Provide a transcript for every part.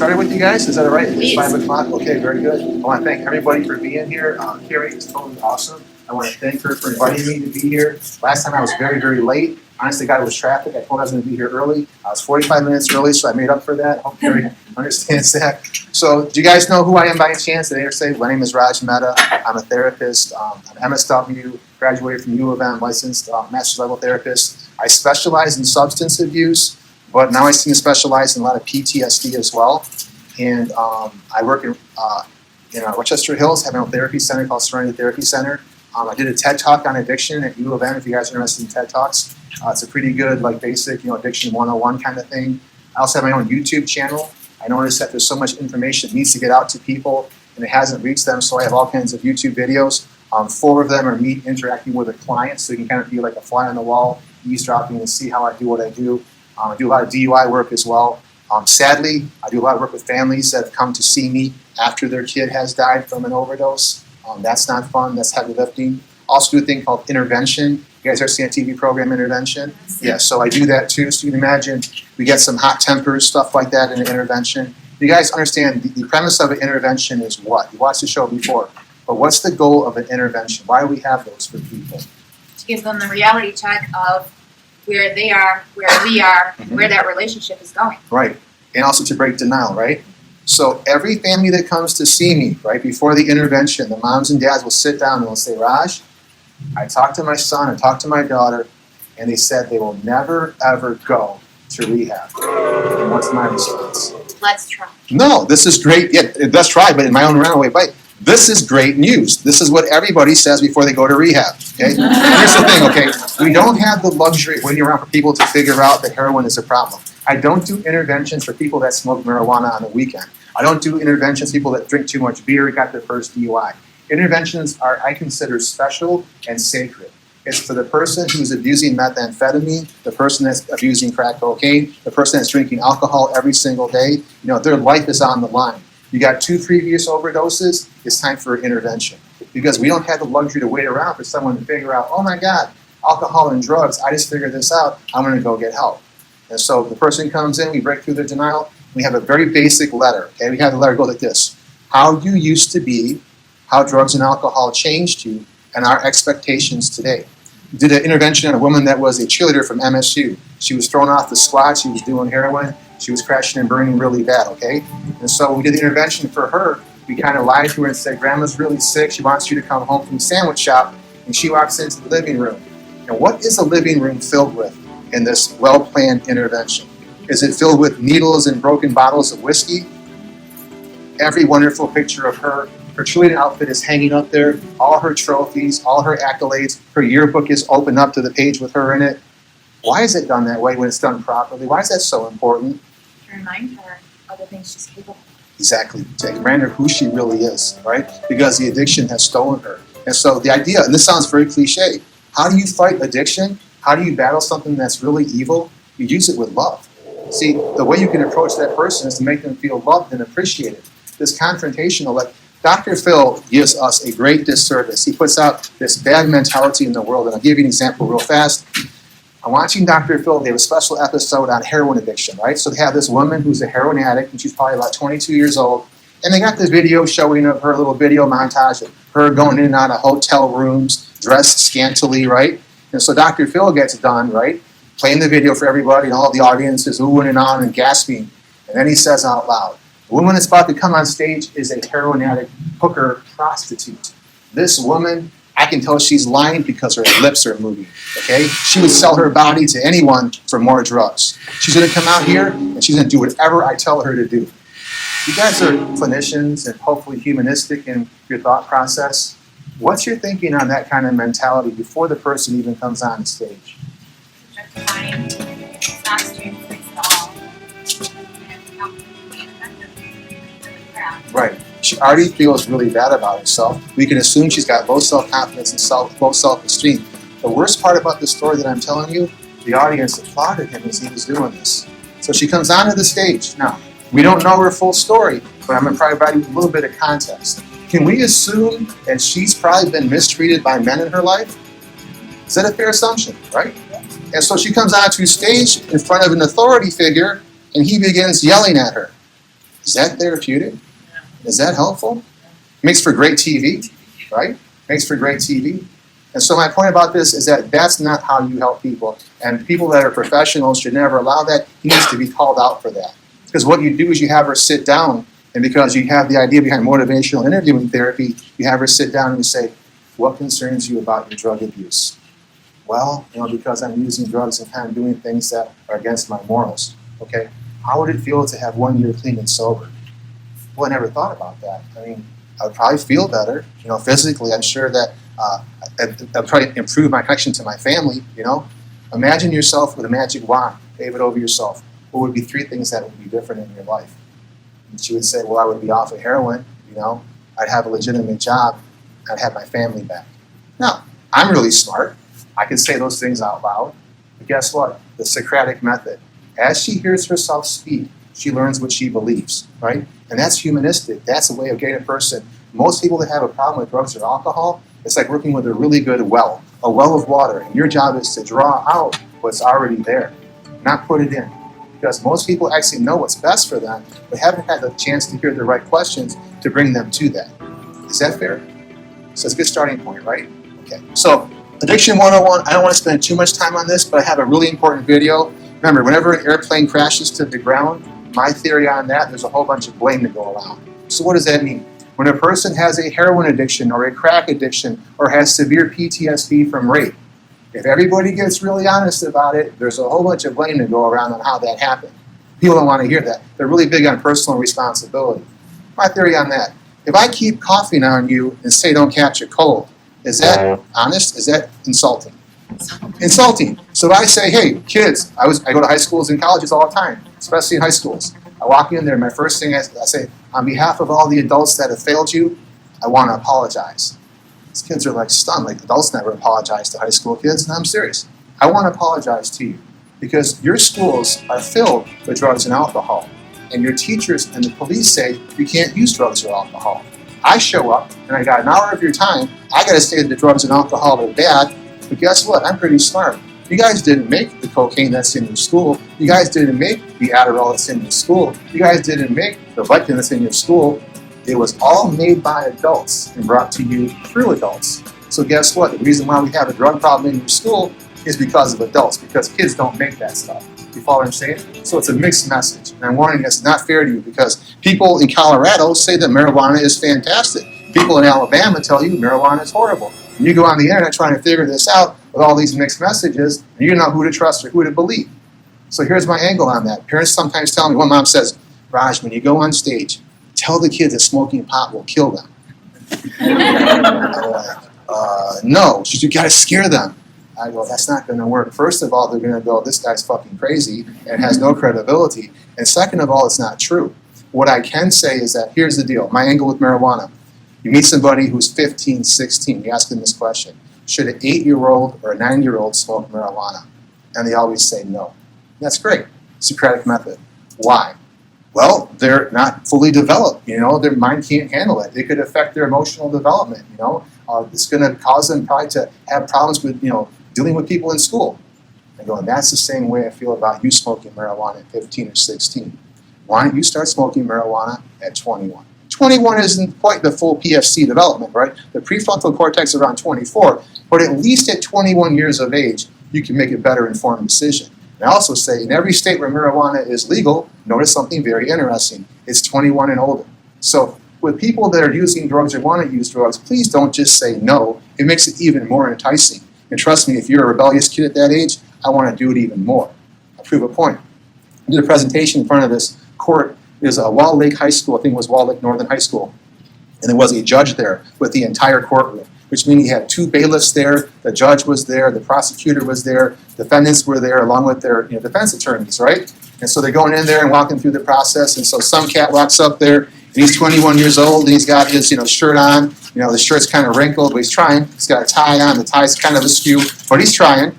started with you guys? Is that all right? It's 5 o'clock? Okay, very good. I want to thank everybody for being here. Carrie is totally awesome. I want to thank her for inviting me to be here. Last time I was very, very late. Honestly, God, it was traffic. I told her I was going to be here early. I was 45 minutes early, so I made up for that. I hope Carrie understands that. So do you guys know who I am by chance? Did they say? My name is Raj Mehta. I'm a therapist. I'm MSW, graduated from U of M, licensed master's level therapist. I specialize in substance abuse, but now I seem to specialize in a lot of PTSD as well. And I work in Rochester Hills, have my own therapy center called Sobriety Therapy Center. I did a TED Talk on addiction at U of M, if you guys are interested in TED Talks. It's a pretty good, basic, addiction 101 kind of thing. I also have my own YouTube channel. I noticed that there's so much information that needs to get out to people, and it hasn't reached them, so I have all kinds of YouTube videos. 4 of them are me interacting with a client, so you can kind of be like a fly on the wall, eavesdropping and see how I do what I do. I do a lot of DUI work as well. Sadly, I do a lot of work with families that have come to see me after their kid has died from an overdose. That's not fun. That's heavy lifting. Also do a thing called intervention. You guys ever seen a TV program, Intervention? Yeah, so I do that too. So you can imagine we get some hot tempers, stuff like that in an intervention. You guys understand the premise of an intervention is what? You watched the show before. But what's the goal of an intervention? Why do we have those for people? To give them the reality check of where they are, where we are, and where that relationship is going. Right. And also to break denial, right? So every family that comes to see me, right, before the intervention, the moms and dads will sit down and they'll say, Raj, I talked to my son, I talked to my daughter, and they said they will never, ever go to rehab. And what's my response? Let's try. No, this is great. Yeah, let's try, but in my own runaway bite. This is great news. This is what everybody says before they go to rehab. Okay? Here's the thing, okay? We don't have the luxury of waiting around for people to figure out that heroin is a problem. I don't do interventions for people that smoke marijuana on the weekend. I don't do interventions for people that drink too much beer, got their first DUI. Interventions are, I consider, special and sacred. It's for the person who's abusing methamphetamine, the person that's abusing crack cocaine, the person that's drinking alcohol every single day. Their life is on the line. You got 2 previous overdoses, it's time for intervention. Because we don't have the luxury to wait around for someone to figure out, oh my God, alcohol and drugs, I just figured this out, I'm going to go get help. And so the person comes in, we break through their denial, we have a very basic letter. Okay, we have the letter go like this: how you used to be, how drugs and alcohol changed you, and our expectations today. We did an intervention on a woman that was a cheerleader from MSU. She was thrown off the squad, she was doing heroin, she was crashing and burning really bad, okay? And so we did the intervention for her. We kind of lied to her and said, Grandma's really sick, she wants you to come home from the sandwich shop, and she walks into the living room. And what is a living room filled with in this well-planned intervention? Is it filled with needles and broken bottles of whiskey? Every wonderful picture of her cheerleading outfit is hanging up there, all her trophies, all her accolades, her yearbook is open up to the page with her in it. Why is it done that way when it's done properly? Why is that so important? To remind her of the things she's capable of. Exactly, to remind her who she really is, right? Because the addiction has stolen her. And so the idea, and this sounds very cliche, how do you fight addiction? How do you battle something that's really evil? You use it with love. See, the way you can approach that person is to make them feel loved and appreciated. This confrontational, Dr. Phil gives us a great disservice. He puts out this bad mentality in the world, and I'll give you an example real fast. I'm watching Dr. Phil. They have a special episode on heroin addiction, right? So they have this woman who's a heroin addict, and she's probably about 22 years old, and they got this video showing of her, little video montage of her going in and out of hotel rooms, dressed scantily, right? And so Dr. Phil gets done, right, playing the video for everybody, and all the audience is oohing and on and gasping. And then he says out loud, the woman that's about to come on stage is a heroin addict, hooker, prostitute. This woman, I can tell she's lying because her lips are moving, okay? She would sell her body to anyone for more drugs. She's going to come out here, and she's going to do whatever I tell her to do. You guys are clinicians and hopefully humanistic in your thought process. What's your thinking on that kind of mentality before the person even comes on stage? Justifying, it's not student-free at all. Right. She already feels really bad about herself. We can assume she's got low self-confidence and low self-esteem. The worst part about the story that I'm telling you, the audience applauded him as he was doing this. So she comes onto the stage. Now, we don't know her full story, but I'm going to provide you a little bit of context. Can we assume that she's probably been mistreated by men in her life? Is that a fair assumption, right? And so she comes onto stage in front of an authority figure, and he begins yelling at her. Is that therapeutic? Is that helpful? Makes for great TV, right? Makes for great TV. And so my point about this is that that's not how you help people. And people that are professionals should never allow that. He needs to be called out for that. Because what you do is you have her sit down, and because you have the idea behind motivational interviewing therapy, you have her sit down and you say, what concerns you about your drug abuse? Well, because I'm using drugs and kind of doing things that are against my morals. Okay? How would it feel to have 1 year clean and sober? Well, I never thought about that. I mean, I would probably feel better, physically. I'm sure that I'd probably improve my connection to my family, Imagine yourself with a magic wand, wave it over yourself. What would be 3 things that would be different in your life? And she would say, well, I would be off of heroin, I'd have a legitimate job, I'd have my family back. Now, I'm really smart. I can say those things out loud. But guess what? The Socratic Method. As she hears herself speak, she learns what she believes, right? And that's humanistic. That's a way of getting a person. Most people that have a problem with drugs or alcohol, it's like working with a really good well, a well of water. And your job is to draw out what's already there, not put it in. Because most people actually know what's best for them, but haven't had the chance to hear the right questions to bring them to that. Is that fair? So it's a good starting point, right? Okay. So Addiction 101, I don't want to spend too much time on this, but I have a really important video. Remember, whenever an airplane crashes to the ground, my theory on that, there's a whole bunch of blame to go around. So what does that mean? When a person has a heroin addiction or a crack addiction or has severe PTSD from rape, if everybody gets really honest about it, there's a whole bunch of blame to go around on how that happened. People don't want to hear that. They're really big on personal responsibility. My theory on that, if I keep coughing on you and say don't catch a cold, is that honest? Is that insulting? Insulting. So if I say, hey, kids, I go to high schools and colleges all the time, especially in high schools. I walk in there, my first thing I say, on behalf of all the adults that have failed you, I want to apologize. These kids are like stunned, like adults never apologize to high school kids, and I'm serious. I want to apologize to you because your schools are filled with drugs and alcohol, and your teachers and the police say you can't use drugs or alcohol. I show up, and I got an hour of your time. I got to say that the drugs and alcohol are bad, but guess what? I'm pretty smart. You guys didn't make the cocaine that's in your school. You guys didn't make the Adderall that's in your school. You guys didn't make the Vicodin that's in your school. It was all made by adults and brought to you through adults. So guess what? The reason why we have a drug problem in your school is because of adults, because kids don't make that stuff. You follow what I'm saying? So it's a mixed message. And I'm warning it's not fair to you because people in Colorado say that marijuana is fantastic. People in Alabama tell you marijuana is horrible. And you go on the internet trying to figure this out with all these mixed messages, and you don't know who to trust or who to believe. So here's my angle on that. Parents sometimes tell me, one mom says, Raj, when you go on stage, tell the kids that smoking pot will kill them. I'm like, no, she said, you gotta scare them. I go, that's not gonna work. First of all, they're gonna go, this guy's fucking crazy and has no credibility. And second of all, it's not true. What I can say is that here's the deal, my angle with marijuana. You meet somebody who's 15, 16, you ask them this question, should an 8-year-old or a 9-year-old smoke marijuana? And they always say no. That's great. Socratic Method. Why? Well, they're not fully developed, their mind can't handle it. It could affect their emotional development, It's going to cause them probably to have problems with, dealing with people in school. I go, and that's the same way I feel about you smoking marijuana at 15 or 16. Why don't you start smoking marijuana at 21? 21 isn't quite the full PFC development, right? The prefrontal cortex is around 24, but at least at 21 years of age, you can make a better informed decision. And I also say, in every state where marijuana is legal, notice something very interesting. It's 21 and older. So with people that are using drugs or want to use drugs, please don't just say no. It makes it even more enticing. And trust me, if you're a rebellious kid at that age, I want to do it even more. I'll prove a point. I did a presentation in front of this court. It was Wall Lake High School, I think it was Wall Lake Northern High School. And there was a judge there with the entire courtroom, which means he had 2 bailiffs there, the judge was there, the prosecutor was there, defendants were there along with their defense attorneys, right? And so they're going in there and walking through the process, and so some cat walks up there, and he's 21 years old, and he's got his shirt on, the shirt's kind of wrinkled, but he's trying. He's got a tie on, the tie's kind of askew, but he's trying.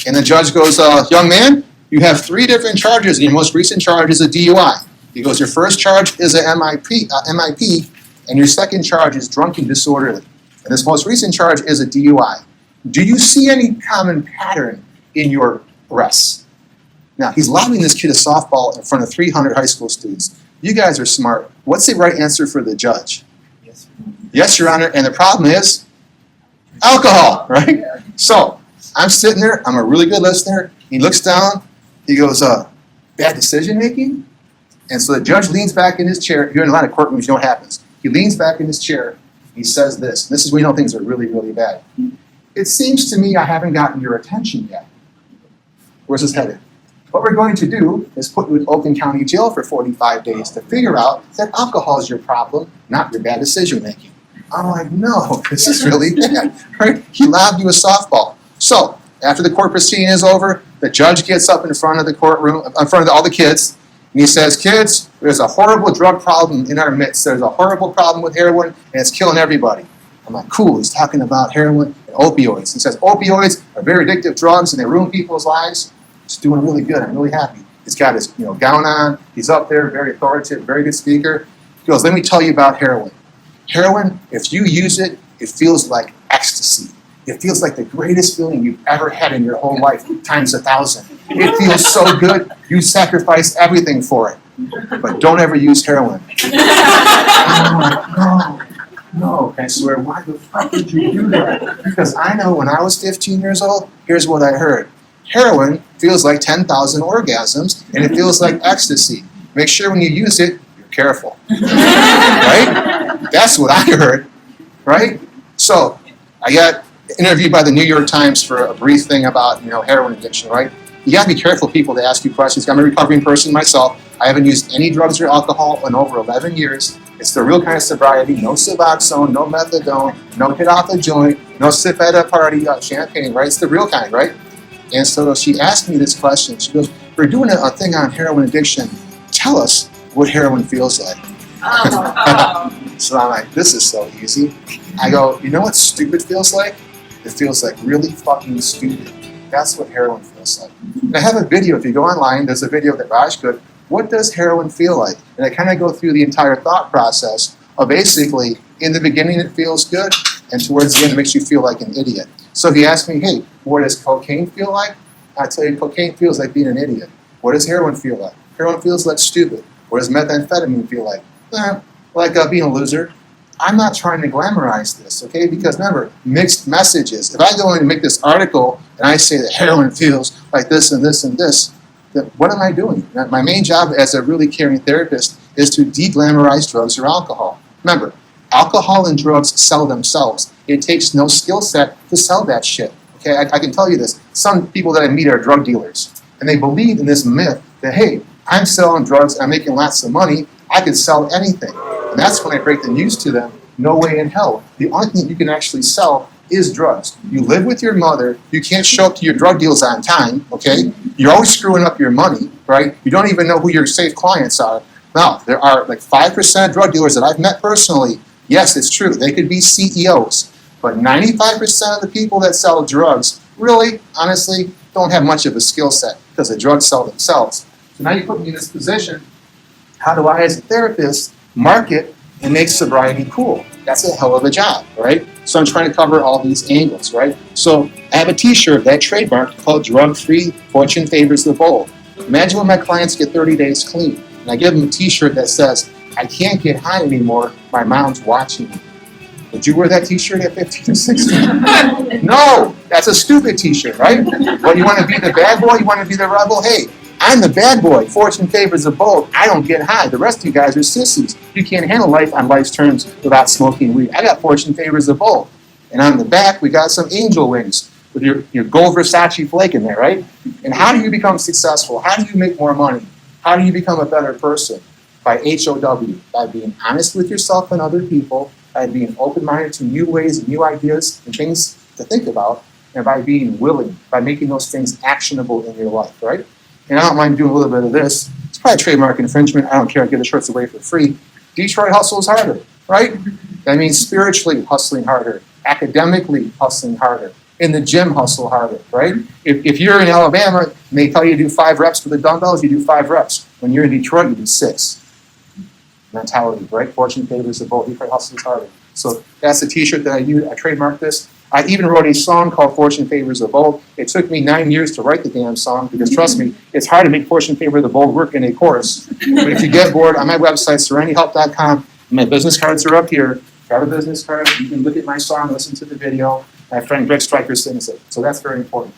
And the judge goes, young man, you have 3 different charges, and your most recent charge is a DUI. He goes, your first charge is a MIP, and your second charge is drunken disorderly. And this most recent charge is a DUI. Do you see any common pattern in your arrests? Now, he's lobbing this kid a softball in front of 300 high school students. You guys are smart. What's the right answer for the judge? Yes, Your Honor. And the problem is alcohol, right? So I'm sitting there. I'm a really good listener. He looks down. He goes, bad decision making? And so the judge leans back in his chair. You're in a lot of courtrooms, you know what happens. He leans back in his chair. He says this. This is when you know things are really, really bad. It seems to me I haven't gotten your attention yet. Where's this headed? What we're going to do is put you in Oakland County Jail for 45 days to figure out that alcohol is your problem, not your bad decision making. I'm like, no, this is really bad. Right? He lobbed you a softball. So after the court proceeding is over, the judge gets up in front of the courtroom, in front of all the kids, and he says, kids, there's a horrible drug problem in our midst. There's a horrible problem with heroin, and it's killing everybody. I'm like, cool, he's talking about heroin and opioids. He says, opioids are very addictive drugs, and they ruin people's lives. It's doing really good. I'm really happy. He's got his gown on. He's up there, very authoritative, very good speaker. He goes, let me tell you about heroin. Heroin, if you use it, it feels like ecstasy. It feels like the greatest feeling you've ever had in your whole life, times 1,000. It feels so good, you sacrifice everything for it. But don't ever use heroin. No, I swear, why the fuck did you do that? Because I know when I was 15 years old, here's what I heard. Heroin feels like 10,000 orgasms, and it feels like ecstasy. Make sure when you use it, you're careful. Right? That's what I heard. Right? So, I got interviewed by the New York Times for a brief thing about, heroin addiction, right? You got to be careful, people, to ask you questions. I'm a recovering person myself. I haven't used any drugs or alcohol in over 11 years. It's the real kind of sobriety. No Suboxone, no methadone, no hit off a joint, no sip at a party, champagne, right? It's the real kind, right? And so she asked me this question. She goes, we're doing a thing on heroin addiction. Tell us what heroin feels like. So I'm like, this is so easy. I go, you know what stupid feels like? It feels like really fucking stupid. That's what heroin feels like. And I have a video. If you go online, there's a video that Raj could. What does heroin feel like? And I kind of go through the entire thought process of basically, in the beginning it feels good, and towards the end it makes you feel like an idiot. So if you ask me, hey, what does cocaine feel like? I tell you, cocaine feels like being an idiot. What does heroin feel like? Heroin feels like stupid. What does methamphetamine feel like? Like being a loser. I'm not trying to glamorize this, okay? Because remember, mixed messages. If I go in and make this article and I say that heroin feels like this and this and this, then what am I doing? My main job as a really caring therapist is to de-glamorize drugs or alcohol. Remember, alcohol and drugs sell themselves. It takes no skill set to sell that shit. Okay, I can tell you this. Some people that I meet are drug dealers, and they believe in this myth that, hey, I'm selling drugs, I'm making lots of money, I could sell anything. And that's when I break the news to them. No way in hell. The only thing you can actually sell is drugs. You live with your mother, you can't show up to your drug deals on time, okay? You're always screwing up your money, right? You don't even know who your safe clients are. Now, there are like 5% drug dealers that I've met personally. Yes, it's true. They could be CEOs. But 95% of the people that sell drugs really, honestly, don't have much of a skill set because the drugs sell themselves. So now you put me in this position. How do I, as a therapist, market and make sobriety cool? That's a hell of a job, right? So I'm trying to cover all these angles, right? So I have a t-shirt that I trademarked called Drug-Free, Fortune Favors the Bold. Imagine when my clients get 30 days clean, and I give them a t-shirt that says, I can't get high anymore, my mom's watching me. Would you wear that t-shirt at 15 or 16? No, that's a stupid t-shirt, right? Well, you want to be the bad boy? You want to be the rebel? Hey, I'm the bad boy. Fortune favors the bold. I don't get high. The rest of you guys are sissies. You can't handle life on life's terms without smoking weed. I got fortune favors the bold. And on the back, we got some angel wings with your gold Versace flake in there, right? And how do you become successful? How do you make more money? How do you become a better person? By HOW, by being honest with yourself and other people, by being open-minded to new ways and new ideas and things to think about, and by being willing, by making those things actionable in your life, right? And I don't mind doing a little bit of this. It's probably trademark infringement. I don't care. I give the shirts away for free. Detroit hustles harder, right? That means spiritually hustling harder, academically hustling harder, in the gym hustle harder, right? If you're in Alabama and they tell you to do 5 reps with the dumbbells, you do 5 reps. When you're in Detroit, you do 6. Mentality, right? Fortune favors the bold. Detroit hustles harder. So that's the t-shirt that I use. I trademarked this. I even wrote a song called Fortune Favors the Bold. It took me 9 years to write the damn song because, trust me, it's hard to make Fortune Favor the Bold work in a chorus. But if you get bored, on my website, serenityhelp.com, my business cards are up here. Grab a business card. You can look at my song, listen to the video. My friend Greg Stryker sings it. So that's very important.